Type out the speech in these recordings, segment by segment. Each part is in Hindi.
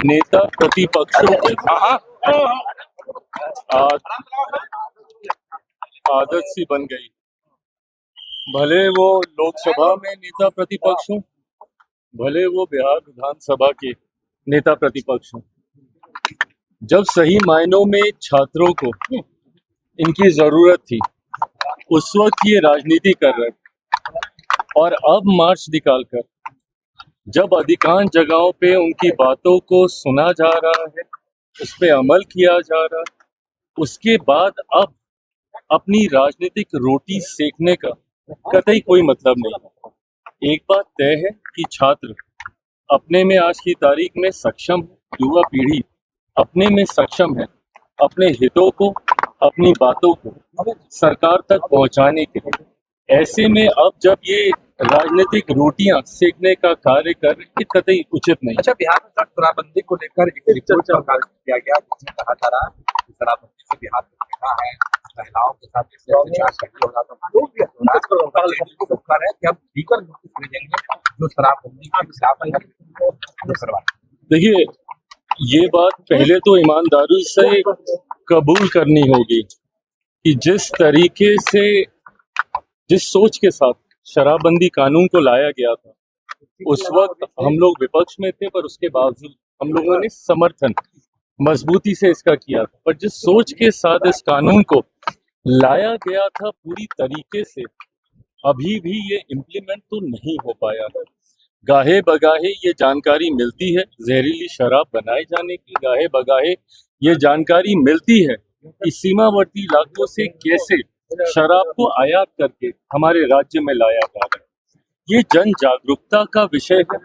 नेता प्रतिपक्षों की आदत सी बन गई। भले वो लोकसभा में नेता प्रतिपक्ष हों, भले वो बिहार विधानसभा के नेता प्रतिपक्ष हों, जब सही मायनों में छात्रों को इनकी जरूरत थी उस वक्त ये राजनीति कर रहे थे। और अब मार्च निकालकर जब अधिकांश जगहों पे उनकी बातों को सुना जा रहा है, उस पे अमल किया जा रहा है, उसके बाद अब अपनी राजनीतिक रोटी सेकने का कतई कोई मतलब नहीं। एक बात तय है कि छात्र अपने में आज की तारीख में सक्षम है, युवा पीढ़ी अपने में सक्षम है अपने हितों को, अपनी बातों को सरकार तक पहुंचाने के लिए। ऐसे में अब जब ये राजनीतिक रोटियां सेकने का कार्य कर रहे हैं, कतई उचित नहीं। अच्छा, बिहार में शराबबंदी को लेकर एक रिपोर्ट किया गया, जिसमें कहा जा रहा है कि शराबबंदी से बिहार में घटना है, महिलाओं के साथ जो शराबबंदी के खिलाफ। देखिए, ये बात पहले तो ईमानदारी से कबूल करनी होगी कि जिस तरीके से, जिस सोच के साथ शराबबंदी कानून को लाया गया था, उस वक्त हम लोग विपक्ष में थे, पर उसके बावजूद हम लोगों ने समर्थन मजबूती से इसका किया था। पर जिस सोच के साथ इस कानून को लाया गया था पूरी तरीके से, अभी भी ये इम्प्लीमेंट तो नहीं हो पाया है। गाहे बगाहे ये जानकारी मिलती है जहरीली शराब बनाए जाने की, गाहे बगाहे ये जानकारी मिलती है कि सीमावर्ती इलाकों से कैसे शराब को आयात करके हमारे राज्य में लाया जा रहा है। ये जन जागरूकता का विषय है,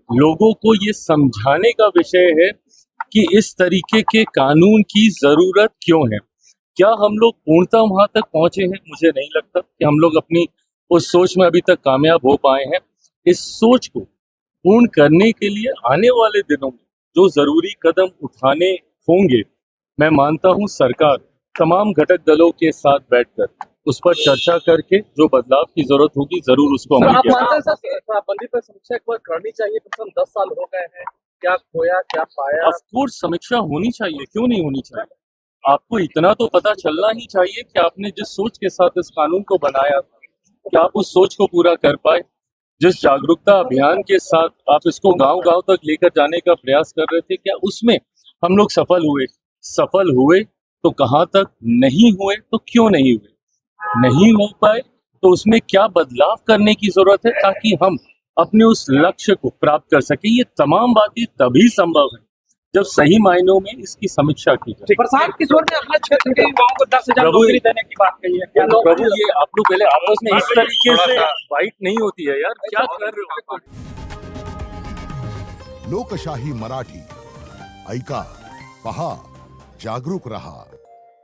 लोगों को ये समझाने का विषय है कि इस तरीके के कानून की जरूरत क्यों है। क्या हम लोग पूर्णतः वहां तक पहुंचे हैं? मुझे नहीं लगता कि हम लोग अपनी उस सोच में अभी तक कामयाब हो पाए हैं। इस सोच को पूर्ण करने के लिए आने वाले दिनों में जो जरूरी कदम उठाने होंगे, मैं मानता हूं सरकार तमाम घटक दलों के साथ बैठकर उस पर चर्चा करके जो बदलाव की जरूरत होगी जरूर उसको अमल किया जाएगा। शराबबंदी पर समीक्षा एक बार करनी चाहिए, कम 10 साल हो गए हैं, क्या खोया क्या पाया? ऑफ कोर्स समीक्षा होनी चाहिए, क्यों नहीं होनी चाहिए। आपको इतना तो पता चलना ही चाहिए कि आपने जिस सोच के साथ इस कानून को बनाया, क्या आप उस सोच को पूरा कर पाए। जिस जागरूकता अभियान के साथ आप इसको गांव-गांव तक लेकर जाने का प्रयास कर रहे थे, क्या उसमें हम लोग सफल हुए? सफल हुए तो कहां तक, नहीं हुए तो क्यों नहीं हुए? नहीं हो पाए तो उसमें क्या बदलाव करने की जरूरत है ताकि हम अपने उस लक्ष्य को प्राप्त कर सके। ये तमाम बातें तभी संभव है जब सही मायनों में इसकी समीक्षा की जाए। प्रशांत किशोर ने अपने क्षेत्र के युवाओं को 10,000 नौकरी देने की बात कही है, क्या प्रभु ये आप लोग पहले आपस में इस तरीके से फाइट नहीं होती है यार, क्या कर रहे हो? लोकशाही मराठी ऐका, पहा, जागरूक रहा।